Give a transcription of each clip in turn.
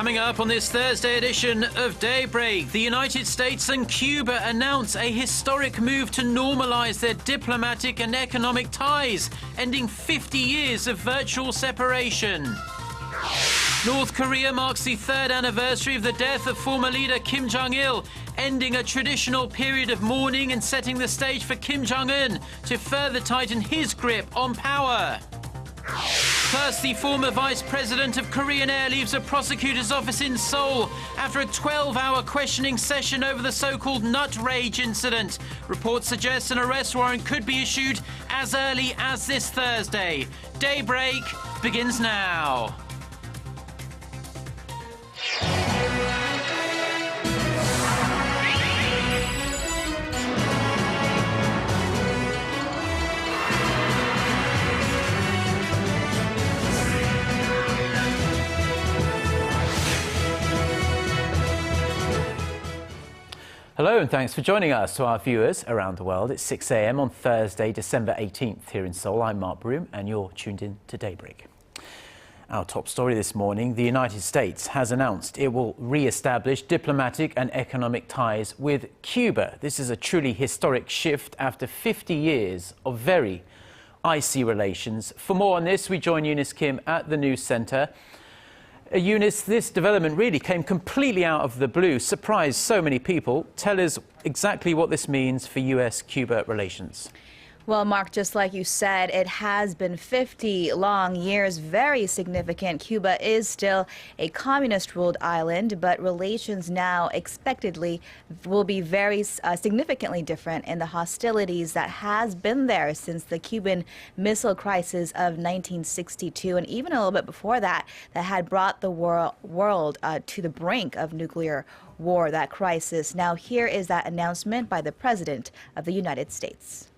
Coming up on this Thursday edition of Daybreak, the United States and Cuba announce a historic move to normalize their diplomatic and economic ties, ending 50 years of virtual separation. North Korea marks the third anniversary of the death of former leader Kim Jong-il, ending a traditional period of mourning and setting the stage for Kim Jong-un to further tighten his grip on power. Plus, the former vice president of Korean Air leaves a prosecutor's office in Seoul after a 12-hour questioning session over the so-called nut rage incident. Reports suggest an arrest warrant could be issued as early as this Thursday. Daybreak begins now. Hello and thanks for joining us. To our viewers around the world, it's 6 a.m. on Thursday, December 18th here in Seoul. I'm Mark Broome and you're tuned in to Daybreak. Our top story this morning, the United States has announced it will re-establish diplomatic and economic ties with Cuba. This is a truly historic shift after 50 years of very icy relations. For more on this, we join Eunice Kim at the News Centre. Eunice, this development really came completely out of the blue, surprised so many people. Tell us exactly what this means for US-Cuba relations. Well, Mark, just like you said, it has been 50 long years, very significant. Cuba is still a communist-ruled island, but relations now expectedly will be very significantly different in the hostilities that has been there since the Cuban Missile Crisis of 1962, and even a little bit before that, that had brought the world to the brink of nuclear war, that crisis. Now, here is that announcement by the President of the United States.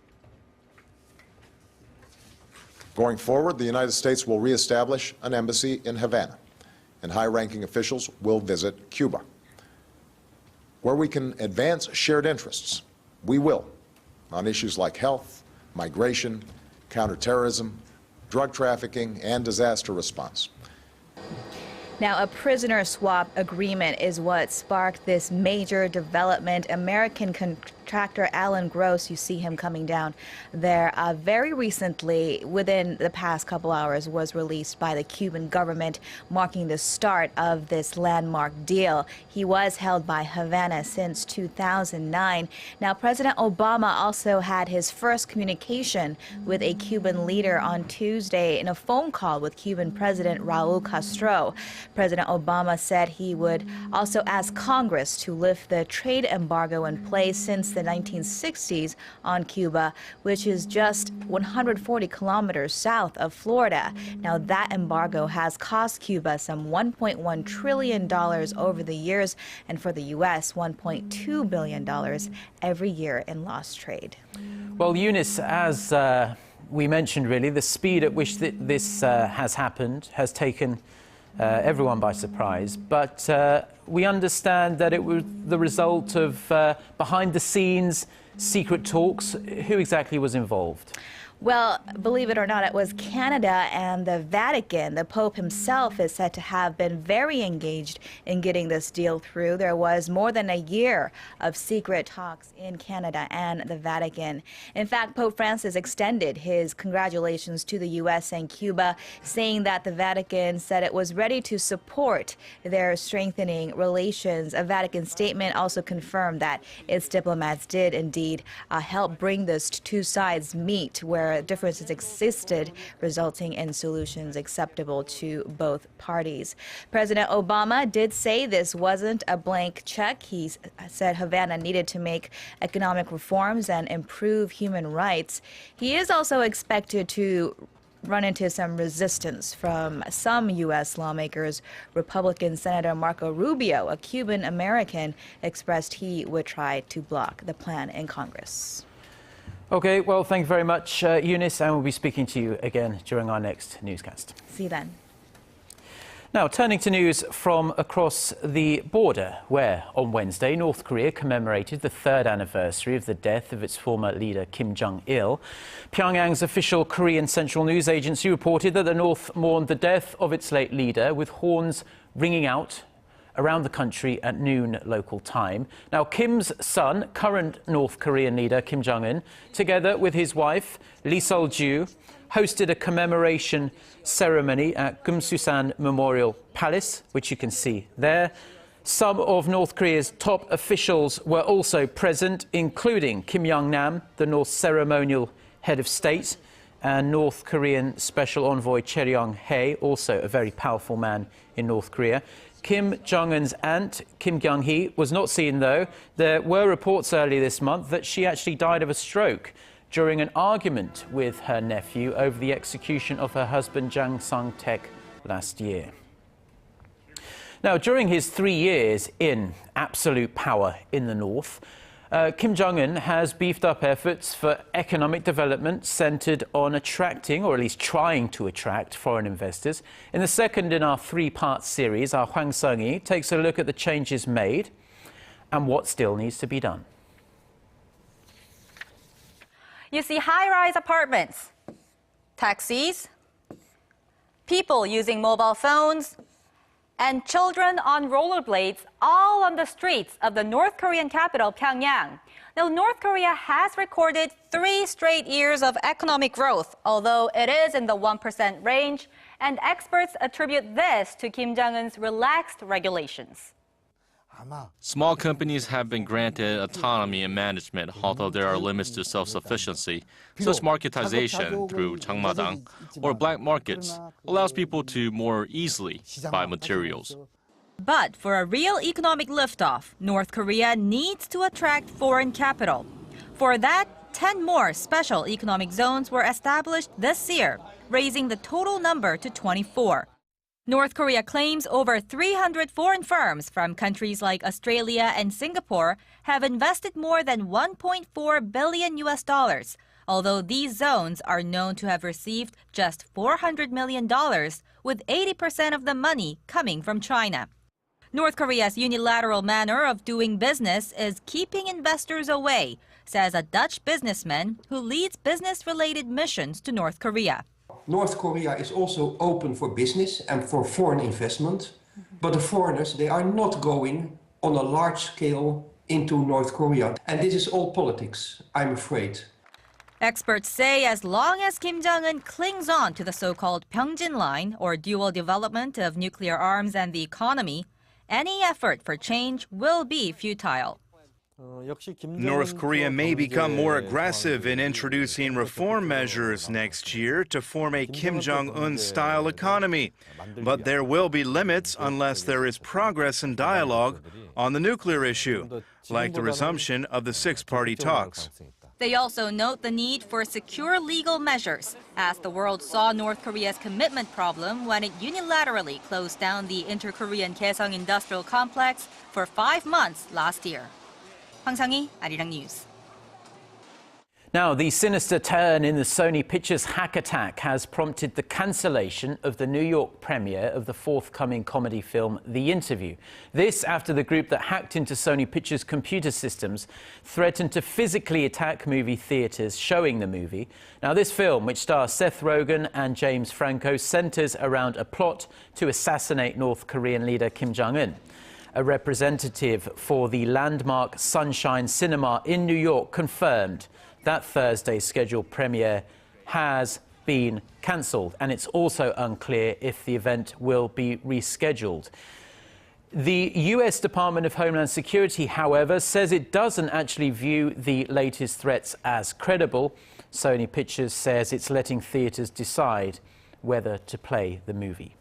Going forward, the United States will reestablish an embassy in Havana, and high-ranking officials will visit Cuba. Where we can advance shared interests, we will, on issues like health, migration, counterterrorism, drug trafficking, and disaster response. Now, a prisoner swap agreement is what sparked this major development. American contractor Alan Gross, you see him coming down there, very recently, within the past couple hours, was released by the Cuban government, marking the start of this landmark deal. He was held by Havana since 2009. Now, President Obama also had his first communication with a Cuban leader on Tuesday in a phone call with Cuban President Raul Castro. President Obama said he would also ask Congress to lift the trade embargo in place since the 1960s on Cuba, which is just 140 kilometers south of Florida. Now, that embargo has cost Cuba some $1.1 trillion over the years, and for the U.S., $1.2 billion every year in lost trade. Well, Eunice, as we mentioned, really, the speed at which this has happened has taken everyone by surprise, but we understand that it was the result of behind-the-scenes secret talks. Who exactly was involved? Well, believe it or not, it was Canada and the Vatican. The Pope himself is said to have been very engaged in getting this deal through. There was more than a year of secret talks in Canada and the Vatican. In fact, Pope Francis extended his congratulations to the U.S. and Cuba, saying that the Vatican said it was ready to support their strengthening relations. A Vatican statement also confirmed that its diplomats did indeed help bring this two sides meet where differences existed, resulting in solutions acceptable to both parties. President Obama did say this wasn't a blank check. He said Havana needed to make economic reforms and improve human rights. He is also expected to run into some resistance from some U.S. lawmakers. Republican Senator Marco Rubio, a Cuban American, expressed he would try to block the plan in Congress. Okay, well, thank you very much, Eunice, and we'll be speaking to you again during our next newscast. See you then. Now, turning to news from across the border, where on Wednesday, North Korea commemorated the third anniversary of the death of its former leader, Kim Jong-il. Pyongyang's official Korean Central News Agency reported that the North mourned the death of its late leader, with horns ringing out around the country at noon local time. Now, Kim's son, current North Korean leader Kim Jong-un, together with his wife, Lee Sol-ju, hosted a commemoration ceremony at Gumsusan Memorial Palace, which you can see there. Some of North Korea's top officials were also present, including Kim Yong-nam, the North ceremonial head of state, and North Korean Special Envoy Che Ryong-hae, also a very powerful man in North Korea. Kim Jong-un's aunt, Kim Jong-hee, was not seen, though. There were reports earlier this month that she actually died of a stroke during an argument with her nephew over the execution of her husband, Jang Sang-taek, last year. Now, during his 3 years in absolute power in the north, Kim Jong-un has beefed up efforts for economic development centered on attracting, or at least trying to attract, foreign investors. In the second in our three-part series, our Hwang Sung-hee takes a look at the changes made and what still needs to be done. You see high-rise apartments, taxis, people using mobile phones, and children on rollerblades all on the streets of the North Korean capital, Pyongyang. Now, North Korea has recorded 3 straight years of economic growth, although it is in the 1% range, and experts attribute this to Kim Jong-un's relaxed regulations. Small companies have been granted autonomy in management, although there are limits to self-sufficiency. Such marketization through 장마당 or black markets allows people to more easily buy materials. But for a real economic liftoff, North Korea needs to attract foreign capital. For that, 10 more special economic zones were established this year, raising the total number to 24. North Korea claims over 300 foreign firms from countries like Australia and Singapore have invested more than $1.4 billion, although these zones are known to have received just $400 million, with 80% of the money coming from China. North Korea's unilateral manner of doing business is keeping investors away, says a Dutch businessman who leads business-related missions to North Korea. North Korea is also open for business and for foreign investment, but the foreigners, they are not going on a large scale into North Korea. And this is all politics, I'm afraid. Experts say as long as Kim Jong-un clings on to the so-called Pyeongjin line, or dual development of nuclear arms and the economy, any effort for change will be futile. North Korea may become more aggressive in introducing reform measures next year to form a Kim Jong-un-style economy. But there will be limits unless there is progress and dialogue on the nuclear issue, like the resumption of the six-party talks. They also note the need for secure legal measures, as the world saw North Korea's commitment problem when it unilaterally closed down the inter-Korean Kaesong industrial complex for 5 months last year. Hwang Sung-hee, Arirang News. Now, the sinister turn in the Sony Pictures hack attack has prompted the cancellation of the New York premiere of the forthcoming comedy film The Interview. This after the group that hacked into Sony Pictures' computer systems threatened to physically attack movie theaters showing the movie. Now, this film, which stars Seth Rogen and James Franco, centers around a plot to assassinate North Korean leader Kim Jong-un. A representative for the landmark Sunshine Cinema in New York confirmed that Thursday's scheduled premiere has been cancelled, and it's also unclear if the event will be rescheduled. The U.S. Department of Homeland Security, however, says it doesn't actually view the latest threats as credible. Sony Pictures says it's letting theaters decide whether to play the movie.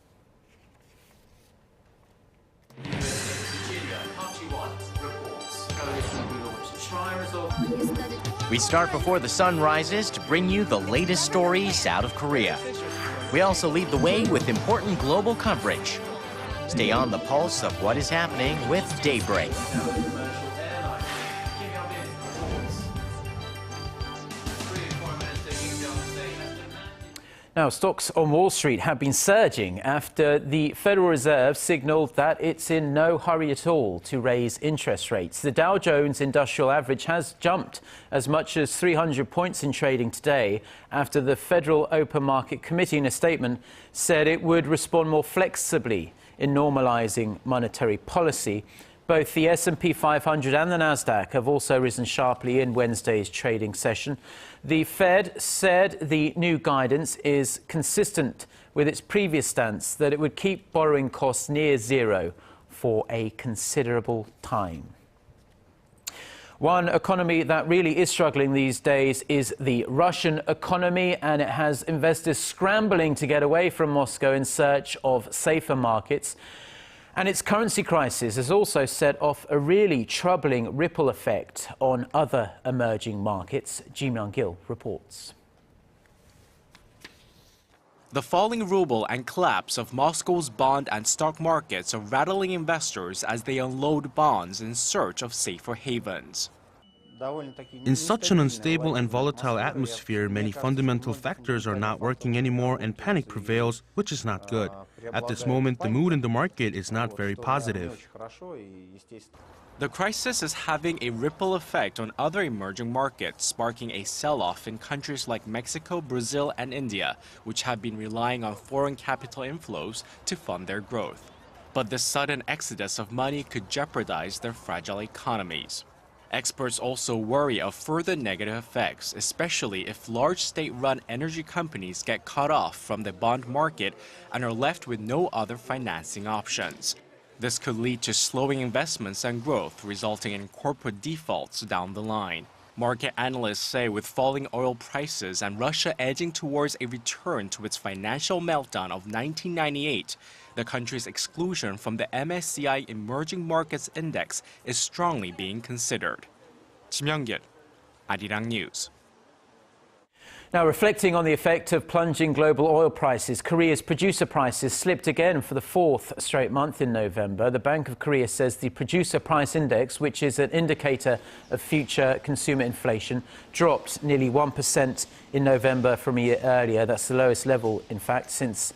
We start before the sun rises to bring you the latest stories out of Korea. We also lead the way with important global coverage. Stay on the pulse of what is happening with Daybreak. Now, stocks on Wall Street have been surging after the Federal Reserve signaled that it's in no hurry at all to raise interest rates. The Dow Jones Industrial Average has jumped as much as 300 points in trading today after the Federal Open Market Committee, in a statement, said it would respond more flexibly in normalizing monetary policy. Both the S&P 500 and the Nasdaq have also risen sharply in Wednesday's trading session. The Fed said the new guidance is consistent with its previous stance that it would keep borrowing costs near zero for a considerable time. One economy that really is struggling these days is the Russian economy, and it has investors scrambling to get away from Moscow in search of safer markets. And its currency crisis has also set off a really troubling ripple effect on other emerging markets. Kim Jong-il reports. The falling ruble and collapse of Moscow's bond and stock markets are rattling investors as they unload bonds in search of safer havens. In such an unstable and volatile atmosphere, many fundamental factors are not working anymore and panic prevails, which is not good. At this moment, the mood in the market is not very positive. The crisis is having a ripple effect on other emerging markets, sparking a sell-off in countries like Mexico, Brazil, and India, which have been relying on foreign capital inflows to fund their growth. But this sudden exodus of money could jeopardize their fragile economies. Experts also worry of further negative effects, especially if large state-run energy companies get cut off from the bond market and are left with no other financing options. This could lead to slowing investments and growth, resulting in corporate defaults down the line. Market analysts say with falling oil prices and Russia edging towards a return to its financial meltdown of 1998, the country's exclusion from the MSCI Emerging Markets Index is strongly being considered. Kim Jongil, Arirang News. Now, reflecting on the effect of plunging global oil prices, Korea's producer prices slipped again for the fourth straight month in November. The Bank of Korea says the producer price index, which is an indicator of future consumer inflation, dropped nearly 1% in November from a year earlier. That's the lowest level, in fact, since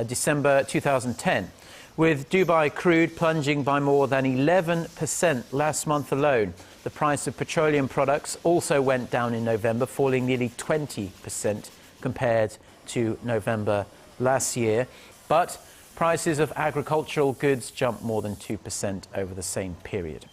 December 2010. With Dubai crude plunging by more than 11% last month alone. The price of petroleum products also went down in November, falling nearly 20% compared to November last year. But prices of agricultural goods jumped more than 2% over the same period.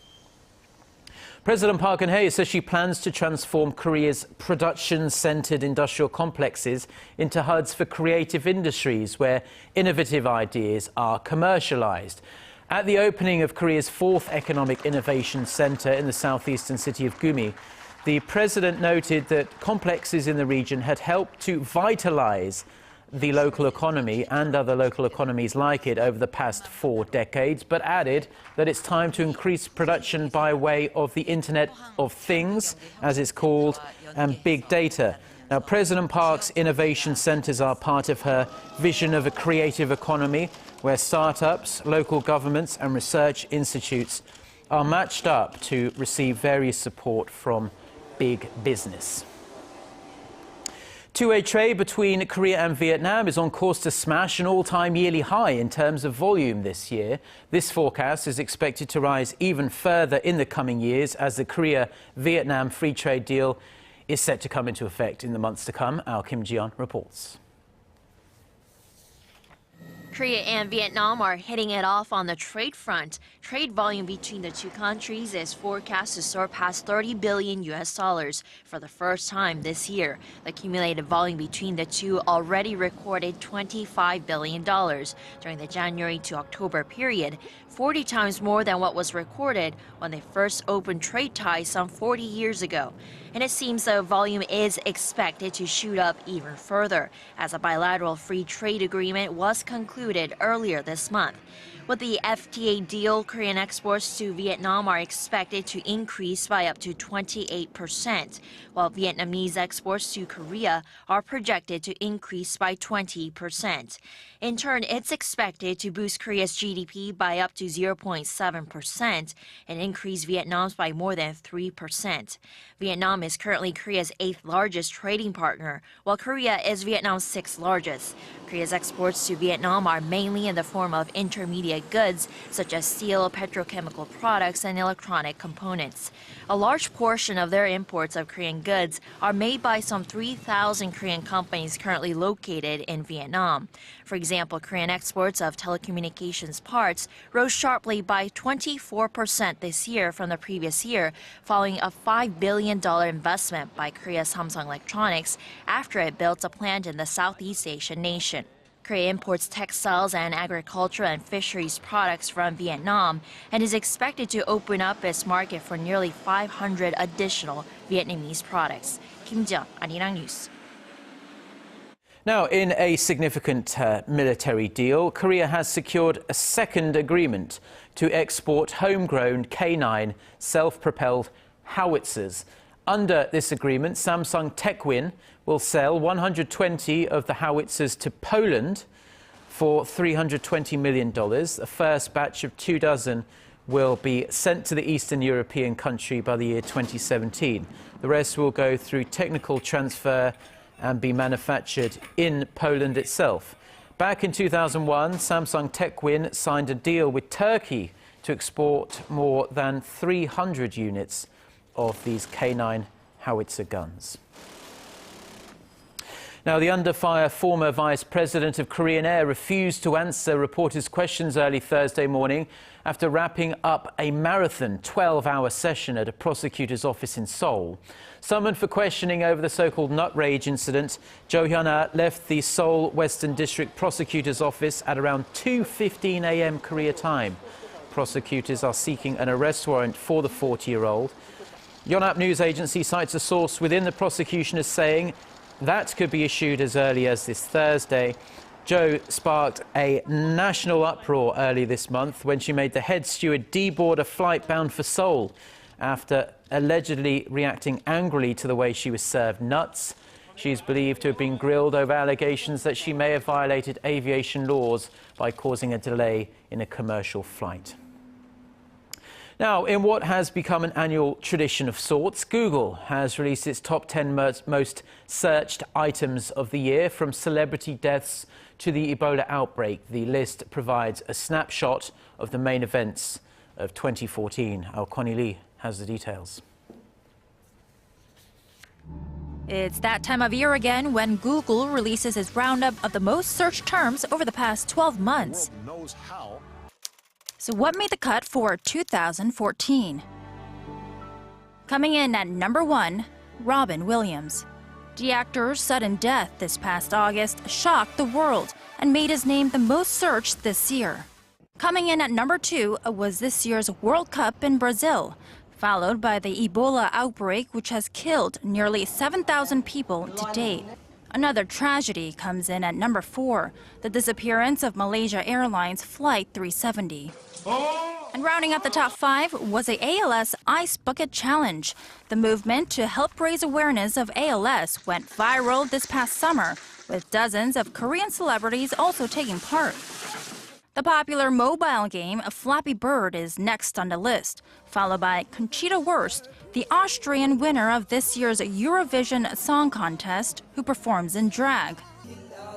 President Park Geun-hye says she plans to transform Korea's production-centered industrial complexes into hubs for creative industries where innovative ideas are commercialized. At the opening of Korea's fourth Economic Innovation Center in the southeastern city of Gumi, the president noted that complexes in the region had helped to vitalize the local economy and other local economies like it over the past 4 decades, but added that it's time to increase production by way of the Internet of Things, as it's called, and big data. Now, President Park's innovation centers are part of her vision of a creative economy where startups, local governments and research institutes are matched up to receive various support from big business. Two-way trade between Korea and Vietnam is on course to smash an all-time yearly high in terms of volume this year. This forecast is expected to rise even further in the coming years as the Korea-Vietnam free trade deal is set to come into effect in the months to come. Our Kim Ji-yeon reports. Korea and Vietnam are hitting it off on the trade front. Trade volume between the two countries is forecast to surpass $30 billion for the first time this year. The cumulative volume between the two already recorded $25 billion during the January to October period, 40 times more than what was recorded when they first opened trade ties some 40 years ago. And it seems the volume is expected to shoot up even further, as a bilateral free trade agreement was concluded earlier this month. With the FTA deal, Korean exports to Vietnam are expected to increase by up to 28%, while Vietnamese exports to Korea are projected to increase by 20%. In turn, it's expected to boost Korea's GDP by up to 0.7% and increase Vietnam's by more than 3%. Vietnam is currently Korea's 8th largest trading partner, while Korea is Vietnam's 6th largest. Korea's exports to Vietnam are mainly in the form of intermediate Korea goods such as steel, petrochemical products, and electronic components. A large portion of their imports of Korean goods are made by some 3,000 Korean companies currently located in Vietnam. For example, Korean exports of telecommunications parts rose sharply by 24% this year from the previous year, following a $5 billion investment by Korea's Samsung Electronics after it built a plant in the Southeast Asian nation. Korea imports textiles and agriculture and fisheries products from Vietnam and is expected to open up its market for nearly 500 additional Vietnamese products. Kim Jong, Arirang News. Now, in a significant military deal, Korea has secured a second agreement to export homegrown K9 self-propelled howitzers. Under this agreement, Samsung Techwin will sell 120 of the howitzers to Poland for $320 million. The first batch of 2 dozen will be sent to the Eastern European country by the year 2017. The rest will go through technical transfer and be manufactured in Poland itself. Back in 2001, Samsung Techwin signed a deal with Turkey to export more than 300 units of these K9 howitzer guns. Now, the under-fire former Vice President of Korean Air refused to answer reporters' questions early Thursday morning after wrapping up a marathon 12-hour session at a prosecutor's office in Seoul. Summoned for questioning over the so-called nut rage incident, Jo Hyun-ah left the Seoul Western District Prosecutor's office at around 2:15 a.m. Korea time. Prosecutors are seeking an arrest warrant for the 40-year-old. Yonhap News Agency cites a source within the prosecution as saying that could be issued as early as this Thursday. Jo sparked a national uproar early this month when she made the head steward deboard a flight bound for Seoul after allegedly reacting angrily to the way she was served nuts. She's believed to have been grilled over allegations that she may have violated aviation laws by causing a delay in a commercial flight. Now, in what has become an annual tradition of sorts, Google has released its top 10 most searched items of the year, from celebrity deaths to the Ebola outbreak. The list provides a snapshot of the main events of 2014. Our Connie Lee has the details. It's that time of year again when Google releases its roundup of the most searched terms over the past 12 months. So what made the cut for 2014? Coming in at number 1, Robin Williams. The actor's sudden death this past August shocked the world and made his name the most searched this year. Coming in at number 2 was this year's World Cup in Brazil, followed by the Ebola outbreak, which has killed nearly 7,000 people to date. Another tragedy comes in at number 4, the disappearance of Malaysia Airlines Flight 370. And rounding out the top 5 was the ALS Ice Bucket Challenge. The movement to help raise awareness of ALS went viral this past summer, with dozens of Korean celebrities also taking part. The popular mobile game Flappy Bird is next on the list, followed by Conchita Wurst, the Austrian winner of this year's Eurovision Song Contest, who performs in drag.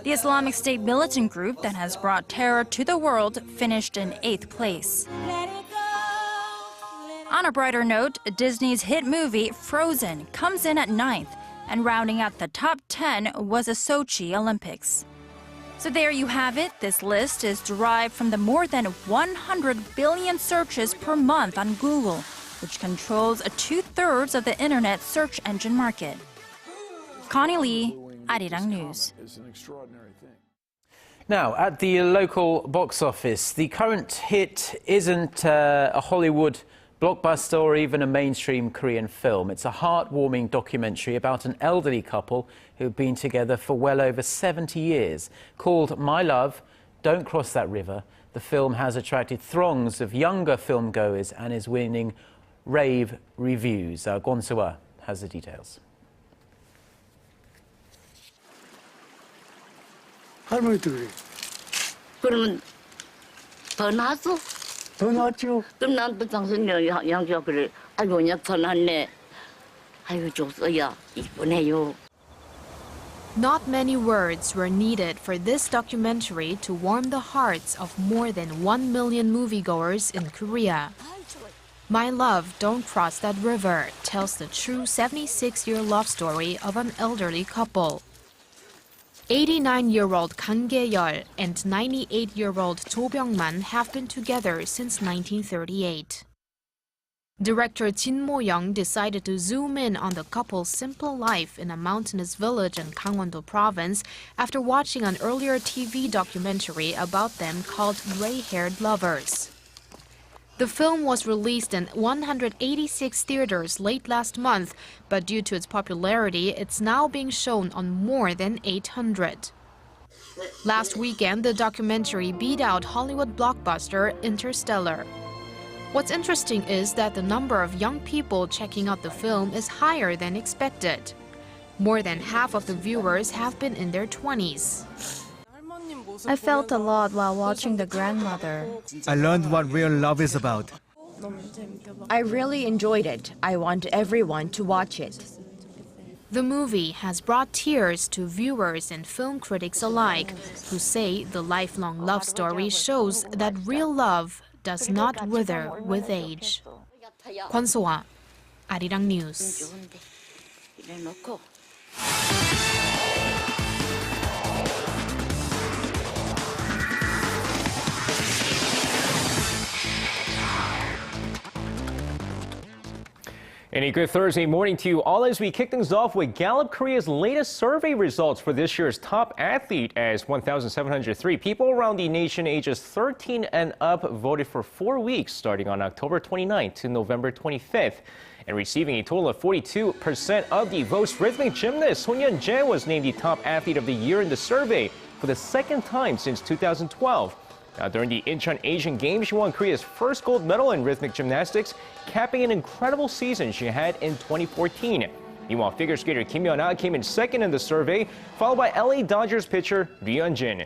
The Islamic State militant group that has brought terror to the world finished in 8th place. On a brighter note, Disney's hit movie Frozen comes in at 9th, and rounding out the top 10 was the Sochi Olympics. So there you have it. This list is derived from the more than 100 billion searches per month on Google, which controls 2/3 of the internet search engine market. Connie Lee, Arirang News. Now, at the local box office, the current hit isn't a Hollywood blockbuster or even a mainstream Korean film. It's a heartwarming documentary about an elderly couple who've been together for well over 70 years. Called My Love, Don't Cross That River, the film has attracted throngs of younger filmgoers and is winning rave reviews. Kwon Soo-ah has the details. 할머니도 그래. 그러면 더 나았어? 더 나았죠. 그럼 난 또 당신 양주가 그래. 아이고 그냥 전화네. 아이고 줬어야 이쁘네요. Not many words were needed for this documentary to warm the hearts of more than 1 million moviegoers in Korea. My Love, Don't Cross That River tells the true 76-year love story of an elderly couple. 89-year-old Kang Ge-yeol and 98-year-old Jo Byung-man have been together since 1938. Director Jin Mo-young decided to zoom in on the couple's simple life in a mountainous village in Gangwon-do province after watching an earlier TV documentary about them called Gray-Haired Lovers. The film was released in 186 theaters late last month, but due to its popularity, it's now being shown on more than 800. Last weekend, the documentary beat out Hollywood blockbuster Interstellar. What's interesting is that the number of young people checking out the film is higher than expected. More than half of the viewers have been in their 20s. I felt a lot while watching The Grandmother. I learned what real love is about. I really enjoyed it. I want everyone to watch it. The movie has brought tears to viewers and film critics alike, who say the lifelong love story shows that real love does not wither with age. Kwon So-ah, Arirang News. And a good Thursday morning to you all as we kick things off with Gallup Korea's latest survey results for this year's top athlete, as 1,703 people around the nation ages 13 and up voted for 4 weeks starting on October 29th to November 25th. And receiving a total of 42% of the votes, rhythmic gymnast Son Yeon-jae was named the top athlete of the year in the survey for the second time since 2012. Now, during the Incheon Asian Games, she won Korea's first gold medal in rhythmic gymnastics, capping an incredible season she had in 2014. Meanwhile, figure skater Kim Jong-il came in second in the survey, followed by LA Dodgers pitcher Lee Hyun-jin.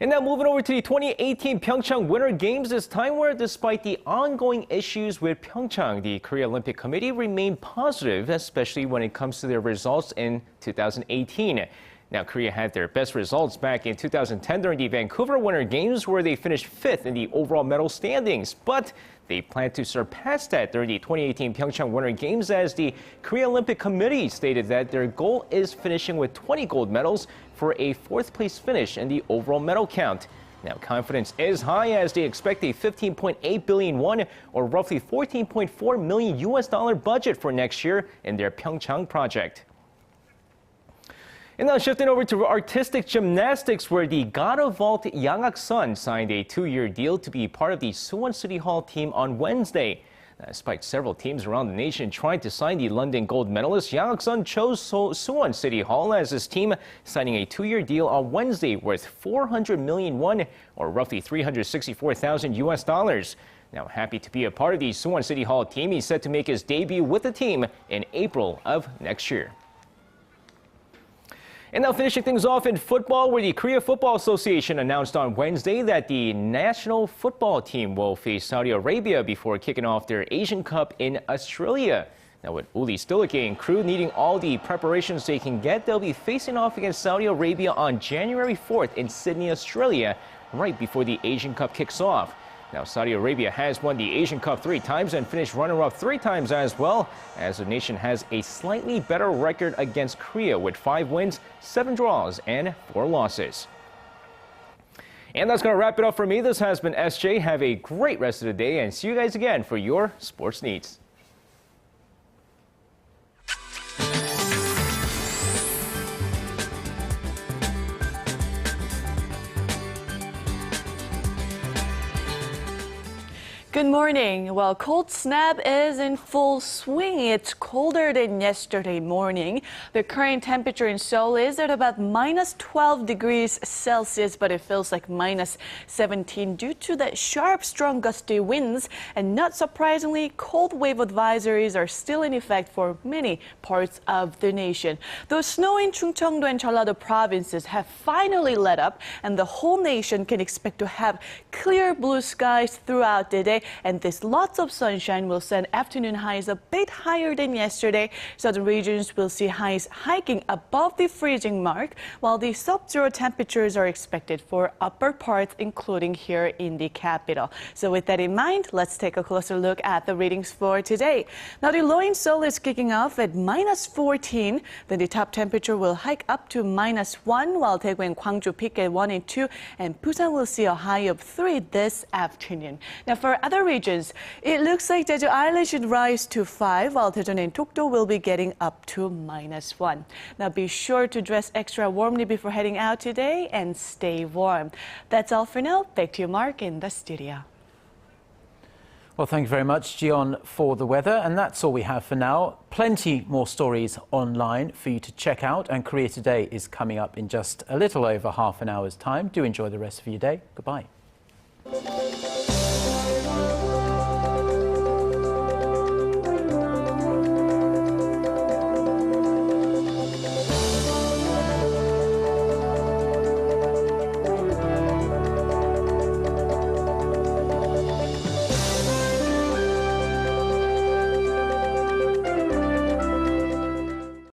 And now moving over to the 2018 Pyeongchang Winter Games, this time where despite the ongoing issues with Pyeongchang, the Korea Olympic Committee remained positive, especially when it comes to their results in 2018. Now, Korea had their best results back in 2010 during the Vancouver Winter Games, where they finished 5th in the overall medal standings. But they plan to surpass that during the 2018 Pyeongchang Winter Games, as the Korea Olympic Committee stated that their goal is finishing with 20 gold medals for a 4th place finish in the overall medal count. Now, confidence is high as they expect a 15.8 billion won, or roughly $14.4 million budget for next year in their Pyeongchang project. And now shifting over to artistic gymnastics, where the god of vault Yang Ak-sun signed a 2-year deal to be part of the Suwon City Hall team on Wednesday. Now, despite several teams around the nation trying to sign the London gold medalist, Yang Ak-sun chose Suwon City Hall as his team, signing a 2-year deal on Wednesday worth 400 million won, or roughly $364,000. Now, happy to be a part of the Suwon City Hall team, he's set to make his debut with the team in April of next year. And now finishing things off in football, where the Korea Football Association announced on Wednesday that the national football team will face Saudi Arabia before kicking off their Asian Cup in Australia. Now, with Uli Stilleke and crew needing all the preparations they can get, they'll be facing off against Saudi Arabia on January 4th in Sydney, Australia, right before the Asian Cup kicks off. Now, Saudi Arabia has won the Asian Cup 3 times and finished runner-up 3 times as well, as the nation has a slightly better record against Korea with 5 wins, 7 draws, and 4 losses. And that's going to wrap it up for me. This has been SJ. Have a great rest of the day, and see you guys again for your sports needs. Good morning. Well, cold snap is in full swing. It's colder than yesterday morning. The current temperature in Seoul is at about minus 12 degrees Celsius, but it feels like minus 17 due to the sharp, strong gusty winds. And not surprisingly, cold wave advisories are still in effect for many parts of the nation. Though snow in Chungcheongdo and Jeollado provinces have finally let up, and the whole nation can expect to have clear blue skies throughout the day, and this lots of sunshine will send afternoon highs a bit higher than yesterday. Southern regions will see highs hiking above the freezing mark, while the sub-zero temperatures are expected for upper parts, including here in the capital. So with that in mind, let's take a closer look at the readings for today. Now the low in Seoul is kicking off at -14. Then the top temperature will hike up to -1, while Daegu and Gwangju peak at 1 and 2, and Busan will see a high of 3 this afternoon. Now for other regions, it looks like Jeju Island should rise to 5, while Daejeon and Dokdo will be getting up to -1. Now be sure to dress extra warmly before heading out today and stay warm. That's all for now. Back to you, Mark, in the studio. Well, thank you very much, Jion, for the weather. And that's all we have for now. Plenty more stories online for you to check out. And Korea Today is coming up in just a little over half an hour's time. Do enjoy the rest of your day. Goodbye.